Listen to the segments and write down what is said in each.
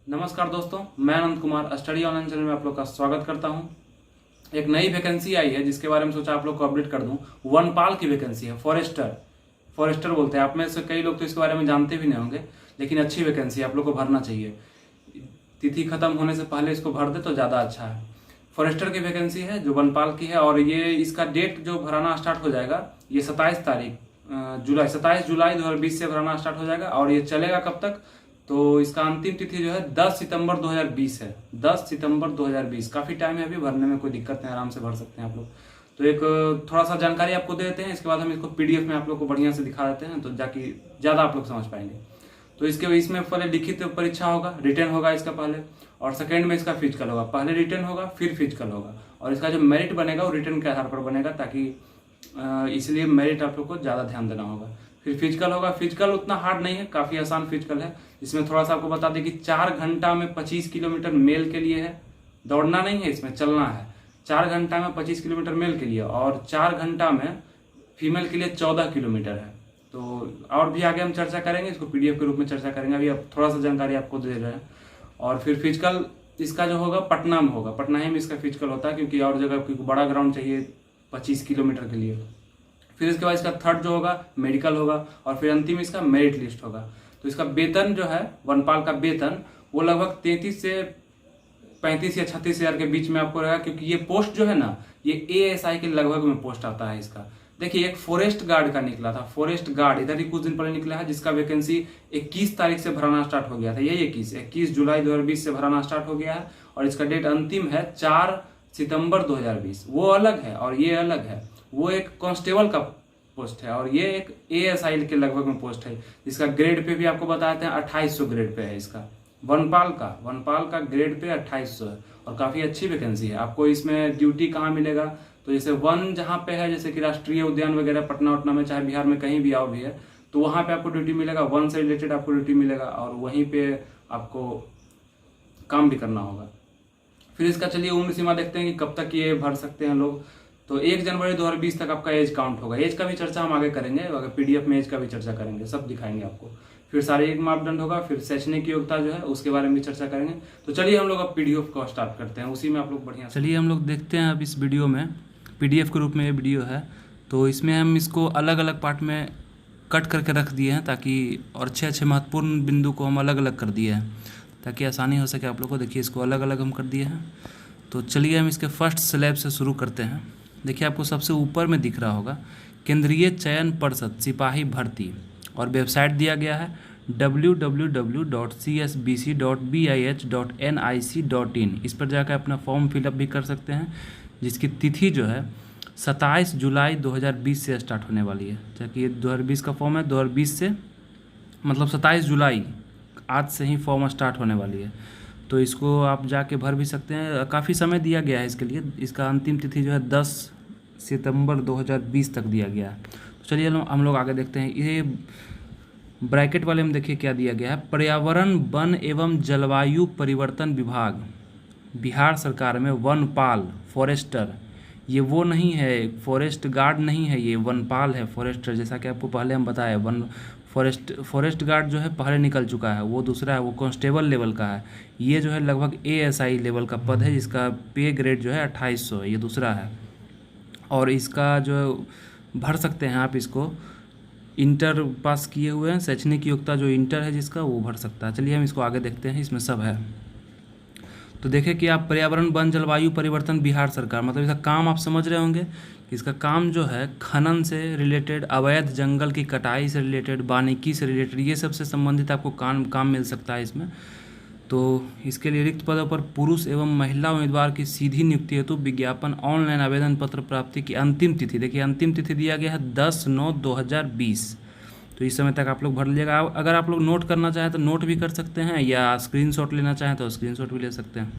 नमस्कार दोस्तों, मैं अनंत कुमार स्टडी ऑनलाइन चैनल में आप लोग का स्वागत करता हूं। एक नई वैकेंसी आई है जिसके बारे में सोचा आप लोग को अपडेट कर दूं। वनपाल की वैकेंसी है, फॉरेस्टर बोलते हैं। आप में से कई लोग तो इसके बारे में जानते भी नहीं होंगे, लेकिन अच्छी वैकेंसी आप लोग को भरना चाहिए। तिथि खत्म होने से पहले इसको भर दे तो ज़्यादा अच्छा है। फॉरेस्टर की वैकेंसी है जो वनपाल की है, और ये इसका डेट जो भराना स्टार्ट हो जाएगा ये 27 जुलाई 2020 से भराना स्टार्ट हो जाएगा। और ये चलेगा कब तक, तो इसका अंतिम तिथि जो है 10 सितंबर 2020 है। 10 सितंबर 2020, काफी टाइम है अभी, भरने में कोई दिक्कत नहीं, आराम से भर सकते हैं आप लोग। तो एक थोड़ा सा जानकारी आपको दे देते हैं, इसके बाद हम इसको पीडीएफ में आप लोग को बढ़िया से दिखा देते हैं, तो जाके ज्यादा आप लोग समझ पाएंगे। तो इसमें पहले लिखित परीक्षा होगा, रिटर्न होगा इसका पहले, और सेकेंड में इसका फिजिकल होगा। पहले रिटर्न होगा फिर फिजिकल होगा, और इसका जो मेरिट बनेगा वो रिटर्न के आधार पर बनेगा, ताकि इसलिए मेरिट आप लोग को ज्यादा ध्यान देना होगा। फिर फिजिकल होगा। फिजिकल उतना हार्ड नहीं है, काफी आसान फिजिकल है। इसमें थोड़ा सा आपको बता दें कि 4 घंटा में 25 किलोमीटर मेल के लिए है, दौड़ना नहीं है, इसमें चलना है। 4 घंटा में 25 किलोमीटर मेल के लिए, और 4 घंटा में फीमेल के लिए 14 किलोमीटर है। तो और भी आगे हम चर्चा करेंगे, इसको पीडीएफ के रूप में चर्चा करेंगे, अभी अब थोड़ा सा जानकारी आपको दे रहे हैं। और फिर फिजिकल इसका जो होगा पटना में होगा, पटना ही में इसका फिजिकल होता है, क्योंकि और जगह क्योंकि बड़ा ग्राउंड चाहिए 25 किलोमीटर के लिए। फिर इसके बाद इसका थर्ड जो होगा मेडिकल होगा, और फिर अंतिम इसका मेरिट लिस्ट होगा। तो इसका वेतन जो है, वनपाल का वेतन, वो लगभग 33 से 35 या 36 हजार के बीच में आपको रहेगा, क्योंकि ये पोस्ट जो है ना, ये एएसआई के लगभग में पोस्ट आता है इसका। देखिए, एक फॉरेस्ट गार्ड का निकला था, फॉरेस्ट गार्ड इधर ही कुछ दिन पहले निकला है, जिसका वैकेंसी 21 तारीख से भराना स्टार्ट हो गया था। यही 21 जुलाई 2020 से भराना स्टार्ट हो गया है, और इसका डेट अंतिम है 4 सितंबर 2020। वो अलग है और ये अलग है। वो एक कांस्टेबल का पोस्ट है, और ये एक एएसआई के लगभग में पोस्ट है, जिसका ग्रेड पे भी आपको बताते हैं 2800 ग्रेड पे है इसका। वनपाल का ग्रेड पे 2800 है, और काफी अच्छी वैकेंसी है। आपको इसमें ड्यूटी कहाँ मिलेगा, तो जैसे वन जहाँ पे है, जैसे कि राष्ट्रीय उद्यान वगैरह पटना उटना में, चाहे बिहार में कहीं भी आओ भी है, तो वहां पे आपको ड्यूटी मिलेगा, वन से रिलेटेड आपको ड्यूटी मिलेगा, और वहीं पे आपको काम भी करना होगा। फिर इसका चलिए उम्र सीमा देखते हैं कि कब तक ये भर सकते हैं लोग। तो 1 जनवरी 2020 तक आपका एज काउंट होगा। एज का भी चर्चा हम आगे करेंगे, अगर पीडीएफ में एज का भी चर्चा करेंगे, सब दिखाएंगे आपको। फिर शारीरिक मापदंड होगा, फिर शैक्षणिक योग्यता जो है उसके बारे में भी चर्चा करेंगे। तो चलिए हम लोग अब पीडीएफ को स्टार्ट करते हैं, उसी में आप लोग बढ़िया। चलिए हम लोग देखते हैं अब इस वीडियो में, पीडीएफ के रूप में ये वीडियो है, तो इसमें हम इसको अलग अलग पार्ट में कट करके रख दिए हैं, ताकि और अच्छे महत्वपूर्ण बिंदु को हम अलग अलग कर दिए हैं, ताकि आसानी हो सके आप लोग को। देखिए, इसको अलग अलग हम कर दिए हैं। तो चलिए हम इसके फर्स्ट स्लैब से शुरू करते हैं। देखिए, आपको सबसे ऊपर में दिख रहा होगा केंद्रीय चयन पर्षद सिपाही भर्ती, और वेबसाइट दिया गया है www.csbc.bih.nic.in। इस पर जाकर अपना फॉर्म फिलअप भी कर सकते हैं, जिसकी तिथि जो है 27 जुलाई 2020 से स्टार्ट होने वाली है। जबकि ये 2020 का फॉर्म है, 2020 से मतलब 27 जुलाई आज से ही फॉर्म स्टार्ट होने वाली है। तो इसको आप जाके भर भी सकते हैं, काफ़ी समय दिया गया है इसके लिए। इसका अंतिम तिथि जो है 10 सितंबर 2020 तक दिया गया है। तो चलिए हम लोग आगे देखते हैं। ये ब्रैकेट वाले में देखिए क्या दिया गया है, पर्यावरण वन एवं जलवायु परिवर्तन विभाग बिहार सरकार में वनपाल फॉरेस्टर। ये वो नहीं है, फॉरेस्ट गार्ड नहीं है, ये वनपाल है, फॉरेस्टर। जैसा कि आपको पहले हम बताए, फॉरेस्ट गार्ड जो है पहले निकल चुका है, वो दूसरा है, वो कांस्टेबल लेवल का है। ये जो है लगभग एएसआई लेवल का पद है, जिसका पे ग्रेड जो है 2800 है, ये दूसरा है। और इसका जो भर सकते हैं आप, इसको इंटर पास किए हुए हैं, शैक्षणिक योग्यता जो इंटर है जिसका, वो भर सकता है। चलिए हम इसको आगे देखते हैं, इसमें सब है। तो देखें कि आप पर्यावरण वन जलवायु परिवर्तन बिहार सरकार, मतलब इसका काम आप समझ रहे होंगे कि इसका काम जो है खनन से रिलेटेड, अवैध जंगल की कटाई से रिलेटेड, वानिकी से रिलेटेड, ये सब से संबंधित आपको काम मिल सकता है इसमें। तो इसके लिए रिक्त पदों पर पुरुष एवं महिला उम्मीदवार की सीधी नियुक्ति हेतु विज्ञापन ऑनलाइन आवेदन पत्र प्राप्ति की अंतिम तिथि, देखिए अंतिम तिथि दिया गया है 10/9/2020। तो इस समय तक आप लोग भर लीजिएगा। अगर आप लोग नोट करना चाहें तो नोट भी कर सकते हैं, या स्क्रीनशॉट लेना चाहें तो स्क्रीनशॉट भी ले सकते हैं।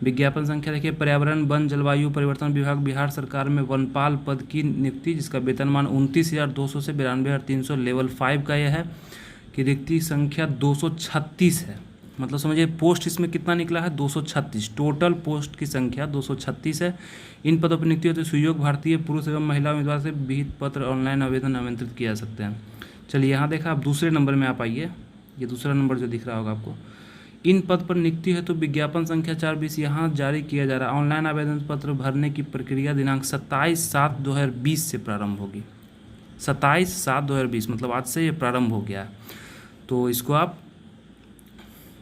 विज्ञापन संख्या देखिए, पर्यावरण वन जलवायु परिवर्तन विभाग बिहार सरकार में वनपाल पद की नियुक्ति, जिसका वेतनमान 29,200 से 92,300 लेवल 5 का यह है, कि रिक्ति संख्या 236 है। मतलब समझिए पोस्ट इसमें कितना निकला है, 236। टोटल पोस्ट की संख्या 236 है। इन पदों पर नियुक्ति होती सुयोग्य भारतीय पुरुष एवं महिला उम्मीदवार से विहित पत्र ऑनलाइन आवेदन आमंत्रित किया जा सकते हैं। चलिए यहाँ देखा, आप दूसरे नंबर में आप आइए, ये दूसरा नंबर जो दिख रहा होगा आपको, इन पद पर नियुक्ति है तो विज्ञापन संख्या 420 यहाँ जारी किया जा रहा है। ऑनलाइन आवेदन पत्र भरने की प्रक्रिया दिनांक 27/7/2020 से प्रारंभ होगी। 27/7/2020 मतलब आज से ये प्रारंभ हो गया है, तो इसको आप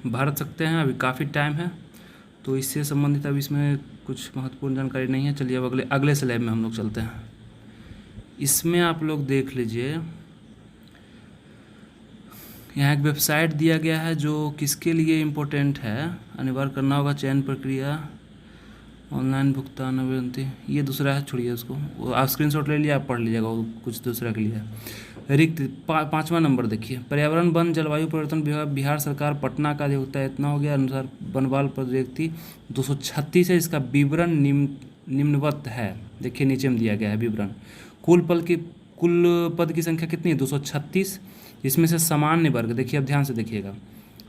भर सकते हैं। अभी काफ़ी टाइम है, तो इससे संबंधित अब इसमें कुछ महत्वपूर्ण जानकारी नहीं है। चलिए अब अगले स्लैब में हम लोग चलते हैं। इसमें आप लोग देख लीजिए, यहाँ एक वेबसाइट दिया गया है जो किसके लिए इम्पोर्टेंट है। अनिवार्य करना होगा चयन प्रक्रिया, ऑनलाइन भुगतान अभियंती, ये दूसरा है, छोड़िए उसको, वो आप स्क्रीनशॉट ले लिया, आप पढ़ लीजिएगा, वो कुछ दूसरा के लिए है। रिक्त 5वां नंबर देखिए, पर्यावरण वन जलवायु परिवर्तन विभाग बिहार सरकार पटना का अधिवक्ता इतना हो गया। अनुसार बनवाल पद रिक्ति 236 है। इसका विवरण निम्नवत है, देखिए नीचे में दिया गया है विवरण। कुल पद की संख्या कितनी है? 236। इसमें से सामान्य वर्ग, देखिए अब ध्यान से देखिएगा,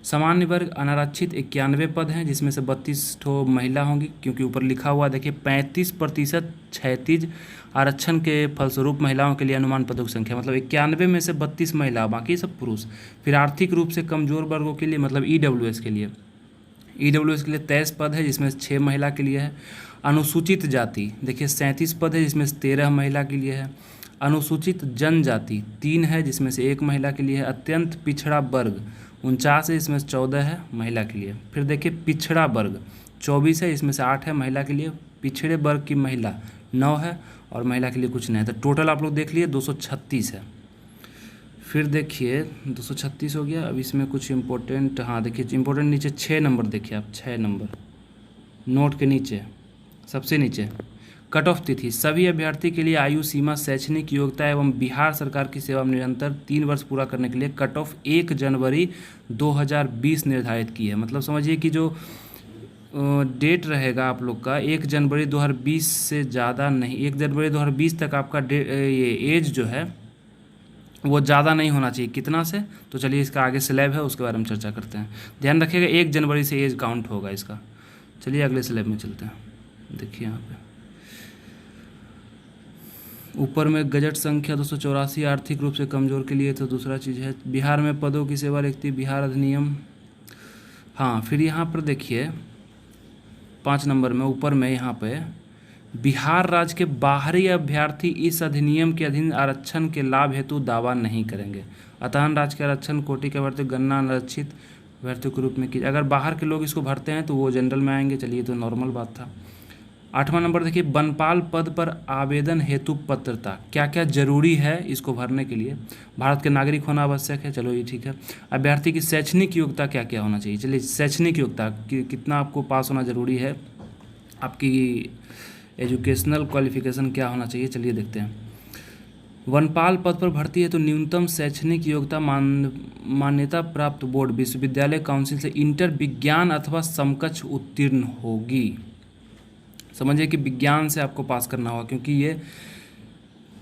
सामान्य वर्ग अनारक्षित 91 पद हैं, जिसमें से 32 ठो महिला होंगी, क्योंकि ऊपर लिखा हुआ देखिए 35% क्षैतिज आरक्षण के फलस्वरूप महिलाओं के लिए अनुमान पदों की संख्या, मतलब 91 में से 32 महिला, बाकी सब पुरुष। फिर आर्थिक रूप से कमजोर वर्गों के लिए, मतलब ईडब्ल्यूएस के लिए 23 पद है, जिसमें 6 महिला के लिए है। अनुसूचित जाति देखिए 37 पद है, जिसमें से 13 महिला के लिए है। अनुसूचित जनजाति 3 है, जिसमें से 1 महिला के लिए है। अत्यंत पिछड़ा वर्ग 49 है, इसमें से 14 है महिला के लिए। फिर देखिए पिछड़ा वर्ग 24 है, इसमें से 8 है महिला के लिए। पिछड़े वर्ग की महिला 9 है और महिला के लिए कुछ नहीं है। तो टोटल आप लोग देख लिए 236 है। फिर देखिए 236 हो गया। अब इसमें कुछ इम्पोर्टेंट, हाँ देखिए इम्पोर्टेंट नीचे 6 नंबर देखिए आप, 6 नंबर नोट के नीचे सबसे नीचे, कट ऑफ तिथि सभी अभ्यर्थी के लिए आयु सीमा, शैक्षणिक योग्यता एवं बिहार सरकार की सेवा में निरंतर 3 वर्ष पूरा करने के लिए कट ऑफ 1 जनवरी 2020 निर्धारित की है। मतलब समझिए कि जो डेट रहेगा आप लोग का 1 जनवरी 2020 से ज़्यादा नहीं, 1 जनवरी 2020 तक आपका ये एज जो है वो ज़्यादा नहीं होना चाहिए। कितना से? तो चलिए इसका आगे स्लैब है, उसके बारे में चर्चा करते हैं। ध्यान रखिएगा 1 जनवरी से एज काउंट होगा इसका। चलिए अगले स्लैब में चलते हैं। देखिए यहाँ पे ऊपर में गजट संख्या 284 आर्थिक रूप से कमज़ोर के लिए, तो दूसरा चीज़ है बिहार में पदों की सेवा रिक्ति, बिहार अधिनियम। हाँ फिर यहाँ पर देखिए 5 नंबर में ऊपर में यहाँ पे बिहार राज्य के बाहरी अभ्यर्थी इस अधिनियम के अधीन आरक्षण के लाभ हेतु दावा नहीं करेंगे। अतः राज्य के आरक्षण कोटि के अभ्यर्थी गणना आरक्षित अभ्यर्थियों के रूप में की। अगर बाहर के लोग इसको भरते हैं तो वो जनरल में आएंगे। चलिए तो नॉर्मल बात था। 8वां नंबर देखिए वनपाल पद पर आवेदन हेतु पात्रता, क्या क्या जरूरी है इसको भरने के लिए। भारत के नागरिक होना आवश्यक है, चलो ये ठीक है। अभ्यर्थी की शैक्षणिक योग्यता क्या क्या होना चाहिए। चलिए शैक्षणिक योग्यता कितना आपको पास होना जरूरी है, आपकी एजुकेशनल क्वालिफिकेशन क्या होना चाहिए, चलिए देखते हैं। वनपाल पद पर भर्ती है तो न्यूनतम शैक्षणिक योग्यता मान्यता प्राप्त बोर्ड विश्वविद्यालय काउंसिल से इंटर विज्ञान अथवा समकक्ष उत्तीर्ण होगी। समझिए कि विज्ञान से आपको पास करना होगा, क्योंकि ये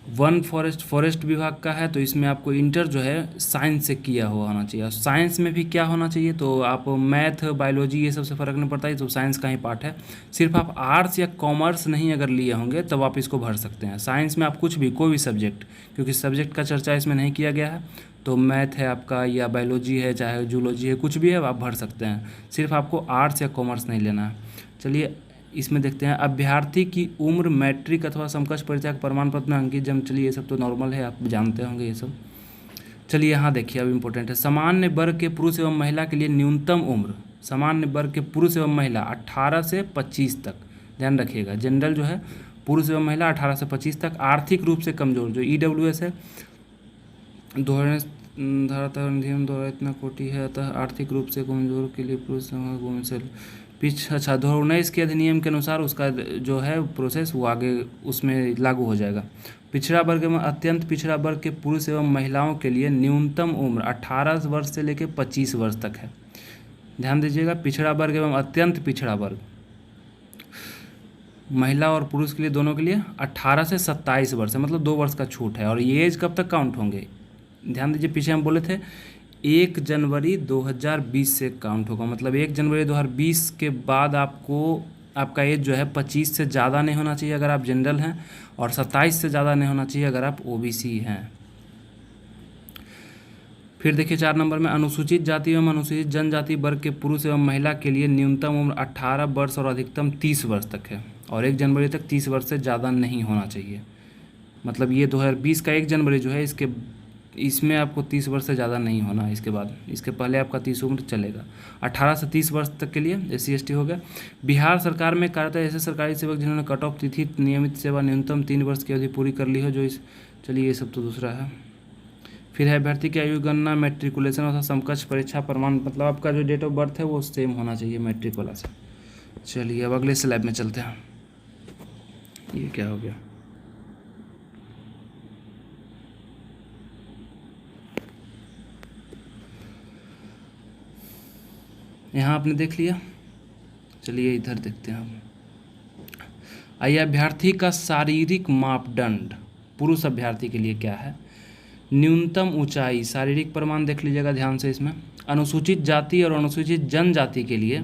वन फॉरेस्ट विभाग का है, तो इसमें आपको इंटर जो है साइंस से किया हुआ होना चाहिए। और साइंस में भी क्या होना चाहिए, तो आप मैथ बायोलॉजी ये सबसे फ़र्क नहीं पड़ता है, तो साइंस का ही पार्ट है। सिर्फ आप आर्ट्स या कॉमर्स नहीं अगर लिए होंगे तब आप इसको भर सकते हैं। साइंस में आप कुछ भी, कोई भी सब्जेक्ट, क्योंकि सब्जेक्ट का चर्चा इसमें नहीं किया गया है, तो मैथ है आपका या बायोलॉजी है चाहे जूलॉजी है, कुछ भी है आप भर सकते हैं। सिर्फ आपको आर्ट्स या कॉमर्स नहीं लेना है। चलिए इसमें देखते हैं अभ्यर्थी की उम्र, मैट्रिक अथवा समकक्ष परीक्षा का प्रमाण पत्र में अंकित जन्म। चलिए ये सब तो नॉर्मल है, आप जानते होंगे ये सब। चलिए यहाँ देखिए अब इम्पोर्टेंट है सामान्य वर्ग के पुरुष एवं महिला के लिए न्यूनतम उम्र, सामान्य वर्ग के पुरुष एवं महिला 18 से 25 तक, ध्यान रखिएगा। जनरल जो है पुरुष एवं महिला 18 से 25 तक। आर्थिक रूप से कमजोर जो ईडब्ल्यूएस है, धारा नियम द्वारा इतना कोटि है, अतः आर्थिक रूप से कमजोर के लिए पुरुष से अच्छा 2019 के अधिनियम के अनुसार उसका जो है प्रोसेस वो आगे उसमें लागू हो जाएगा। पिछड़ा वर्ग में अत्यंत पिछड़ा वर्ग के पुरुष एवं महिलाओं के लिए न्यूनतम उम्र 18 वर्ष से लेकर 25 वर्ष तक है। ध्यान दीजिएगा, पिछड़ा वर्ग एवं अत्यंत पिछड़ा वर्ग, महिला और पुरुष के लिए दोनों के लिए 18 से 27 वर्ष है, मतलब 2 वर्ष का छूट है। और ये एज कब तक काउंट होंगे, ध्यान दीजिए, पीछे हम बोले थे 1 जनवरी 2020 से काउंट होगा। मतलब 1 जनवरी 2020 के बाद आपका एज जो है 25 से ज़्यादा नहीं होना चाहिए अगर आप जनरल हैं, और 27 से ज़्यादा नहीं होना चाहिए अगर आप ओबीसी हैं। फिर देखिए 4 नंबर में, अनुसूचित जाति एवं अनुसूचित जनजाति वर्ग के पुरुष एवं महिला के लिए न्यूनतम उम्र 18 वर्ष और अधिकतम 30 वर्ष तक है, और 1 जनवरी तक 30 वर्ष से ज़्यादा नहीं होना चाहिए। मतलब ये 2020 का 1 जनवरी जो है, इसमें आपको 30 वर्ष से ज़्यादा नहीं होना। इसके बाद, इसके पहले आपका 30 उम्र चलेगा। 18 से 30 वर्ष तक के लिए SC/ST हो गया। बिहार सरकार में कार्यरत ऐसे सरकारी सेवक जिन्होंने कट ऑफ तिथि नियमित सेवा न्यूनतम 3 वर्ष की अवधि पूरी कर ली हो, जो चलिए ये सब तो दूसरा है। फिर है अभ्यर्थी की आयु गणना मैट्रिकुलेशन अथवा समकक्ष परीक्षा प्रमाण, मतलब आपका जो डेट ऑफ बर्थ है वो सेम होना चाहिए मैट्रिक वाला से। चलिए अब अगले स्लैब में चलते हैं। ये क्या हो गया, यहाँ आपने देख लिया। चलिए इधर देखते हैं हम। आइए, अभ्यर्थी का शारीरिक मापदंड पुरुष अभ्यर्थी के लिए क्या है? न्यूनतम ऊंचाई, शारीरिक प्रमाण देख लीजिएगा ध्यान से इसमें। अनुसूचित जाति और अनुसूचित जनजाति के लिए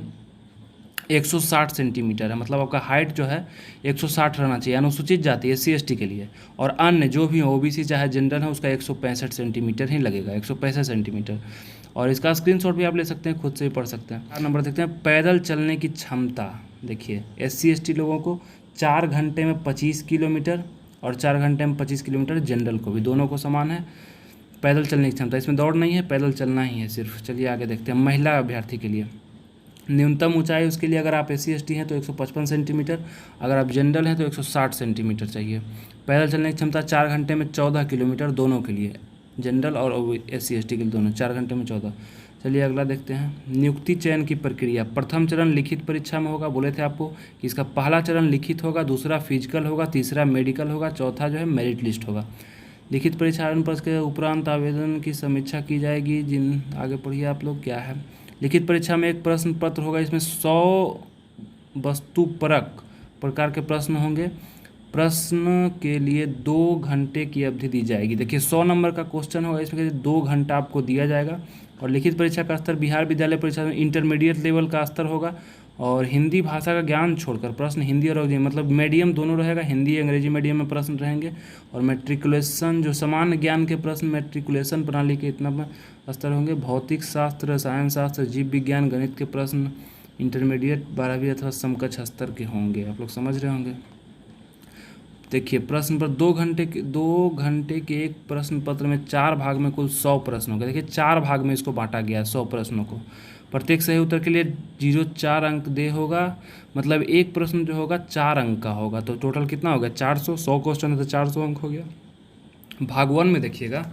160 सेंटीमीटर है, मतलब आपका हाइट जो है 160 रहना चाहिए अनुसूचित जाति SC/ST के लिए। और अन्य जो भी हो, OBC चाहे जनरल है, उसका 165 सेंटीमीटर ही लगेगा, 165 सेंटीमीटर। और इसका स्क्रीनशॉट भी आप ले सकते हैं, खुद से ही पढ़ सकते हैं। 4 नंबर देखते हैं, पैदल चलने की क्षमता। देखिए SC/ST लोगों को 4 घंटे में 25 किलोमीटर और 4 घंटे में 25 किलोमीटर, जनरल को भी, दोनों को समान है पैदल चलने की क्षमता। इसमें दौड़ नहीं है, पैदल चलना ही है सिर्फ। चलिए आगे देखते हैं। महिला अभ्यर्थी के लिए न्यूनतम ऊंचाई, उसके लिए अगर आप SC/ST हैं तो 155 सेंटीमीटर, अगर आप जनरल हैं तो 160 सेंटीमीटर चाहिए। पैदल चलने की क्षमता 4 घंटे में 14 किलोमीटर, दोनों के लिए, जनरल और SC/ST के लिए दोनों, 4 घंटे में 14। चलिए अगला देखते हैं। नियुक्ति चयन की प्रक्रिया, प्रथम चरण लिखित परीक्षा में होगा। बोले थे आपको कि इसका पहला चरण लिखित होगा, दूसरा फिजिकल होगा, तीसरा मेडिकल होगा, चौथा जो है मेरिट लिस्ट होगा। लिखित परीक्षा आवेदन पत्र के उपरांत आवेदन की समीक्षा की जाएगी। आगे पढ़िए आप लोग, क्या है। लिखित परीक्षा में एक प्रश्न पत्र होगा, इसमें 100 वस्तुपरक प्रकार के प्रश्न होंगे। प्रश्न के लिए 2 घंटे की अवधि दी जाएगी। देखिए 100 नंबर का क्वेश्चन होगा, इसमें 2 घंटा आपको दिया जाएगा। और लिखित परीक्षा का स्तर बिहार विद्यालय परीक्षा में इंटरमीडिएट लेवल का स्तर होगा। और हिंदी भाषा का ज्ञान छोड़कर प्रश्न हिंदी और अंग्रेजी, मतलब मीडियम दोनों रहेगा, हिंदी अंग्रेजी मीडियम में प्रश्न रहेंगे। और मैट्रिकुलेशन, जो सामान्य ज्ञान के प्रश्न मैट्रिकुलेशन प्रणाली के इतना स्तर होंगे। भौतिक शास्त्र, रसायन शास्त्र, जीव विज्ञान, गणित के प्रश्न इंटरमीडिएट 12वीं अथवा समकक्ष स्तर के होंगे। आप लोग समझ रहे होंगे। देखिए प्रश्न पर 2 घंटे के एक प्रश्न पत्र में 4 भाग में कुल 100 प्रश्न होंगे। देखिए 4 भाग में इसको बांटा गया है 100 प्रश्नों को। प्रत्येक सही उत्तर के लिए 0.4 अंक दे होगा, मतलब एक प्रश्न जो होगा 4 अंक का होगा। तो टोटल कितना हो गया? 400। 100 क्वेश्चन है तो 400 अंक हो गया। भाग 1 में देखिएगा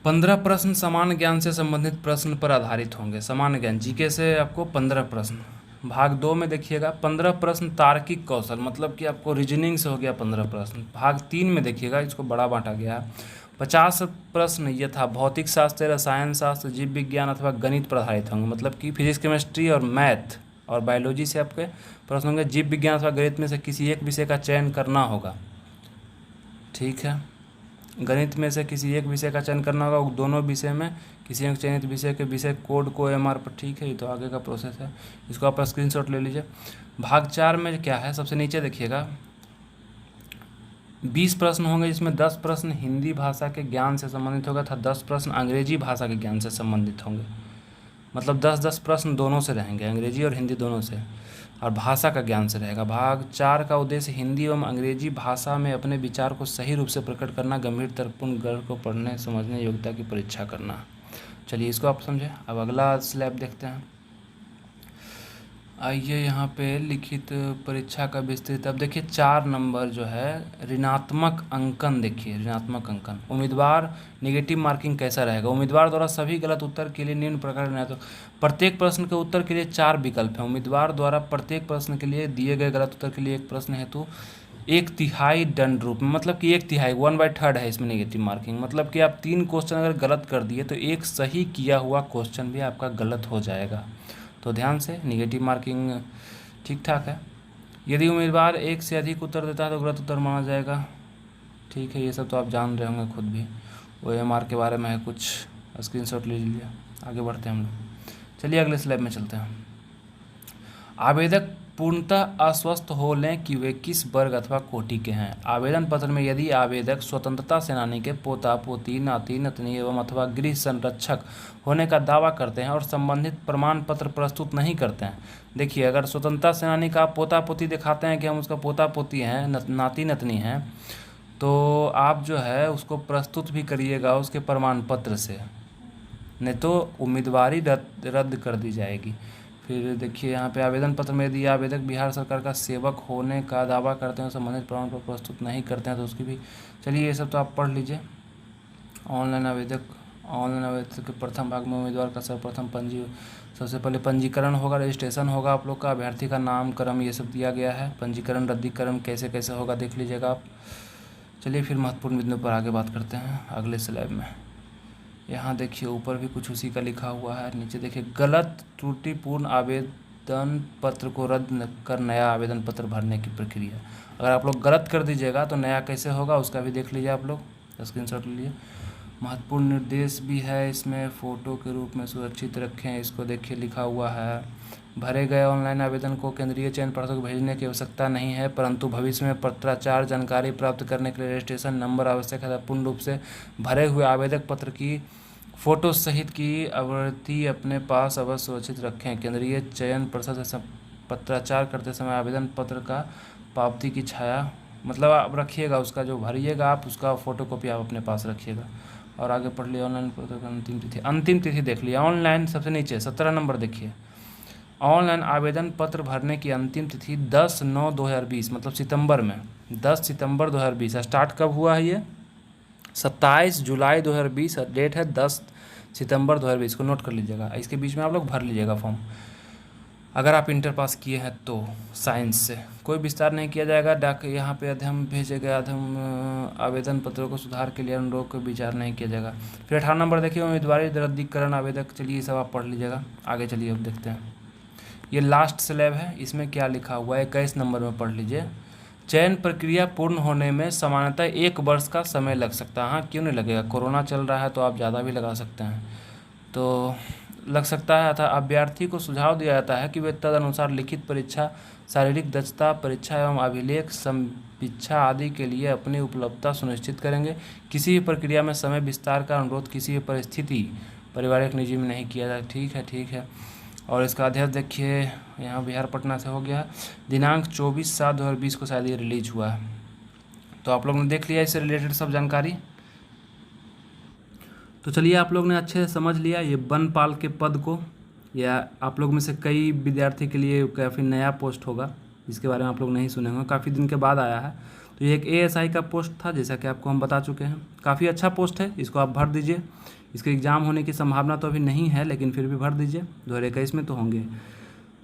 15 प्रश्न सामान्य ज्ञान से संबंधित प्रश्न पर आधारित होंगे। सामान्य ज्ञान जीके से आपको 15 प्रश्न। भाग 2 में देखिएगा 15 प्रश्न तार्किक कौशल, मतलब कि आपको रीजनिंग से हो गया 15 प्रश्न। भाग 3 में देखिएगा, इसको बड़ा बांटा गया है, 50 प्रश्न यथा भौतिक शास्त्र, रसायन शास्त्र, जीव विज्ञान अथवा गणित पर आधारित होंगे, मतलब कि फिजिक्स, केमिस्ट्री और मैथ और बायोलॉजी से आपके प्रश्न होंगे। जीव विज्ञान अथवा गणित में से किसी एक विषय का चयन करना होगा, ठीक है। गणित में से किसी एक विषय का चयन करना होगा, दोनों विषय में किसी एक चयनित विषय के विषय कोड को OMR पर, ठीक है। ये तो आगे का प्रोसेस है, इसको आप स्क्रीनशॉट ले लीजिए। भाग 4 में क्या है, सबसे नीचे देखिएगा 20 प्रश्न होंगे, जिसमें 10 प्रश्न हिंदी भाषा के ज्ञान से संबंधित होगा तथा 10 प्रश्न अंग्रेजी भाषा के ज्ञान से संबंधित होंगे। मतलब 10-10 प्रश्न दोनों से रहेंगे, अंग्रेजी और हिंदी दोनों से, और भाषा का ज्ञान से रहेगा। भाग 4 का उद्देश्य हिंदी एवं अंग्रेजी भाषा में अपने विचार को सही रूप से प्रकट करना, गंभीर तर्कपूर्ण गढ़ को पढ़ने समझने योग्यता की परीक्षा करना। चलिए इसको आप समझे। अब अगला स्लैब देखते हैं। आइए यहाँ पे लिखित परीक्षा का विस्तृत। अब देखिए 4 नंबर जो है ऋणात्मक अंकन। देखिए ऋणात्मक अंकन, उम्मीदवार नेगेटिव मार्किंग कैसा रहेगा। उम्मीदवार द्वारा सभी गलत उत्तर के लिए निम्न प्रकार के प्रत्येक प्रश्न के उत्तर के लिए 4 विकल्प हैं। उम्मीदवार द्वारा प्रत्येक प्रश्न के लिए दिए गए गलत उत्तर के लिए एक प्रश्न हेतु 1/3 दंड रूप में, मतलब कि 1/3 1/3 है इसमें नेगेटिव मार्किंग। मतलब कि आप 3 क्वेश्चन अगर गलत कर दिए तो एक सही किया हुआ क्वेश्चन भी आपका गलत हो जाएगा। तो ध्यान से, नेगेटिव मार्किंग ठीक ठाक है। यदि उम्मीदवार 1 से अधिक उत्तर देता है तो गलत उत्तर माना जाएगा, ठीक है। ये सब तो आप जान रहे होंगे खुद भी, OMR के बारे में है कुछ, स्क्रीनशॉट ले लीजिए। आगे बढ़ते हैं हम लोग। चलिए अगले स्लैब में चलते हैं। आवेदक पूर्णतः आश्वस्त हो लें कि वे किस वर्ग अथवा कोटि के हैं। आवेदन पत्र में यदि आवेदक स्वतंत्रता सेनानी के पोता पोती नाती नतनी एवं अथवा गृह संरक्षक होने का दावा करते हैं और संबंधित प्रमाण पत्र प्रस्तुत नहीं करते हैं। देखिए, अगर स्वतंत्रता सेनानी का पोता पोती दिखाते हैं कि हम उसका पोता पोती हैं, नाती नतनी हैं, तो आप जो है उसको प्रस्तुत भी करिएगा उसके प्रमाण पत्र से, नहीं तो उम्मीदवारी रद्द कर दी जाएगी। फिर देखिए यहाँ पे आवेदन पत्र में यदि आवेदक बिहार सरकार का सेवक होने का दावा करते हैं, संबंधित प्रमाण पत्र प्रस्तुत नहीं करते हैं तो उसकी भी, चलिए ये सब तो आप पढ़ लीजिए। ऑनलाइन आवेदक के प्रथम भाग में उम्मीदवार का सर्वप्रथम सबसे पहले पंजीकरण होगा, रजिस्ट्रेशन होगा आप लोग का, अभ्यर्थी का नाम क्रम ये सब दिया गया है। पंजीकरण रद्दीकरण कैसे कैसे होगा देख लीजिएगा आप। चलिए फिर महत्वपूर्ण बिंदुओं पर आगे बात करते हैं अगले स्लाइड में। यहाँ देखिए ऊपर भी कुछ उसी का लिखा हुआ है, नीचे देखिए गलत त्रुटिपूर्ण आवेदन पत्र को रद्द कर नया आवेदन पत्र भरने की प्रक्रिया। अगर आप लोग गलत कर दीजिएगा तो नया कैसे होगा उसका भी देख लीजिए आप लोग, स्क्रीनशॉट लीजिए। महत्वपूर्ण निर्देश भी है इसमें, फ़ोटो के रूप में सुरक्षित रखें, इसको देखिए लिखा हुआ है। भरे गए ऑनलाइन आवेदन को केंद्रीय चयन पर्षद को भेजने की आवश्यकता नहीं है, परंतु भविष्य में पत्राचार जानकारी प्राप्त करने के लिए रजिस्ट्रेशन नंबर आवश्यक है। पूर्ण रूप से भरे हुए आवेदक पत्र की फ़ोटो सहित की आवृत्ति अपने पास अवश्य सुरक्षित रखें। केंद्रीय चयन पर्षद से पत्राचार करते समय आवेदन पत्र का पावती की छाया, मतलब आप रखिएगा, उसका जो भरिएगा आप उसका फ़ोटोकॉपी आप अपने पास रखिएगा। और आगे पढ़ लिया ऑनलाइन पत्र का अंतिम तिथि देख लिया। ऑनलाइन सबसे नीचे 17 नंबर देखिए, ऑनलाइन आवेदन पत्र भरने की अंतिम तिथि 10/9/2020 मतलब सितंबर में 10 सितंबर 2020। स्टार्ट कब हुआ है ये? 27 जुलाई 2020 डेट है, 10 सितंबर 2020 को नोट कर लीजिएगा। इसके बीच में आप लोग भर लीजिएगा फॉर्म। अगर आप इंटर पास किए हैं तो साइंस से कोई विस्तार नहीं किया जाएगा। डाक यहाँ पे अध्ययन भेजे गए आवेदन पत्रों को सुधार के लिए अनुरोध को विचार नहीं किया जाएगा। फिर 18 नंबर देखिए उम्मीदवारी रद्दीकरण आवेदक। चलिए ये सब आप पढ़ लीजिएगा। आगे चलिए अब देखते हैं, ये लास्ट स्लैब है, इसमें क्या लिखा हुआ है 21 नंबर में पढ़ लीजिए। चयन प्रक्रिया पूर्ण होने में सामान्यतः 1 वर्ष का समय लग सकता है। हाँ, क्यों नहीं लगेगा, कोरोना चल रहा है तो आप ज़्यादा भी लगा सकते हैं, तो लग सकता है। अतः अभ्यर्थी को सुझाव दिया जाता है कि वे तदनुसार लिखित परीक्षा, शारीरिक दक्षता परीक्षा एवं अभिलेख समीक्षा आदि के लिए अपनी उपलब्धता सुनिश्चित करेंगे। किसी भी प्रक्रिया में समय विस्तार का अनुरोध किसी भी परिस्थिति पारिवारिक निजी में नहीं किया जाए। ठीक है। और इसका अध्यक्ष देखिए यहाँ बिहार पटना से हो गया। दिनांक 24/7/2020 को शायद ये रिलीज हुआ है। तो आप लोग ने देख लिया इससे रिलेटेड सब जानकारी। तो चलिए आप लोग ने अच्छे से समझ लिया ये वनपाल के पद को, या आप लोग में से कई विद्यार्थी के लिए काफ़ी नया पोस्ट होगा, इसके बारे में आप लोग नहीं सुने होंगे, काफ़ी दिन के बाद आया है। तो ये एक ASI का पोस्ट था, जैसा कि आपको हम बता चुके हैं। काफ़ी अच्छा पोस्ट है, इसको आप भर दीजिए। इसके एग्ज़ाम होने की संभावना तो अभी नहीं है, लेकिन फिर भी भर दीजिए, 2021 में तो होंगे।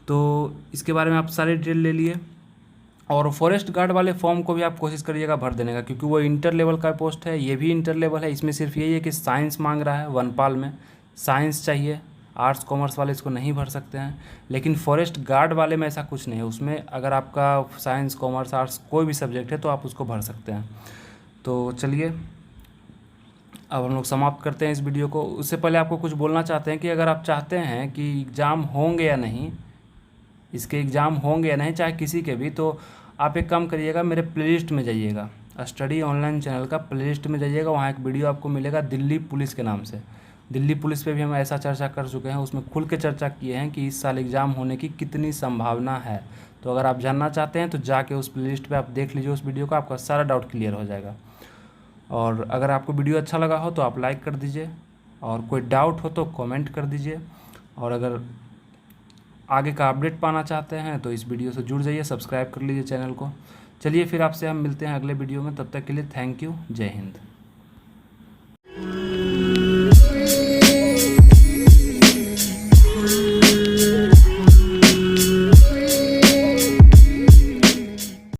तो इसके बारे में आप सारे डिटेल ले लिए। और फॉरेस्ट गार्ड वाले फॉर्म को भी आप कोशिश करिएगा भर देने का, क्योंकि वो इंटर लेवल का पोस्ट है, ये भी इंटर लेवल है। इसमें सिर्फ यही है कि साइंस मांग रहा है, वनपाल में साइंस चाहिए। आर्ट्स कॉमर्स वाले इसको नहीं भर सकते हैं, लेकिन फॉरेस्ट गार्ड वाले में ऐसा कुछ नहीं है। उसमें अगर आपका साइंस कॉमर्स आर्ट्स कोई भी सब्जेक्ट है तो आप उसको भर सकते हैं। तो चलिए अब हम लोग समाप्त करते हैं इस वीडियो को। उससे पहले आपको कुछ बोलना चाहते हैं कि अगर आप चाहते हैं कि एग्ज़ाम होंगे या नहीं, इसके एग्ज़ाम होंगे या नहीं, चाहे किसी के भी, तो आप एक काम करिएगा, मेरे प्लेलिस्ट में जाइएगा, स्टडी ऑनलाइन चैनल का प्लेलिस्ट में जाइएगा। वहाँ एक वीडियो आपको मिलेगा दिल्ली पुलिस के नाम से। दिल्ली पुलिस पे भी हम ऐसा चर्चा कर चुके हैं, उसमें खुल के चर्चा किए हैं कि इस साल एग्ज़ाम होने की कितनी संभावना है। तो अगर आप जानना चाहते हैं तो जाके उस प्लेलिस्ट पे आप देख लीजिए उस वीडियो को, आपका सारा डाउट क्लियर हो जाएगा। और अगर आपको वीडियो अच्छा लगा हो तो आप लाइक कर दीजिए, और कोई डाउट हो तो कमेंट कर दीजिए। और अगर आगे का अपडेट पाना चाहते हैं तो इस वीडियो से जुड़ जाइए, सब्सक्राइब कर लीजिए चैनल को। चलिए फिर आपसे हम मिलते हैं अगले वीडियो में, तब तक के लिए थैंक यू, जय हिंद।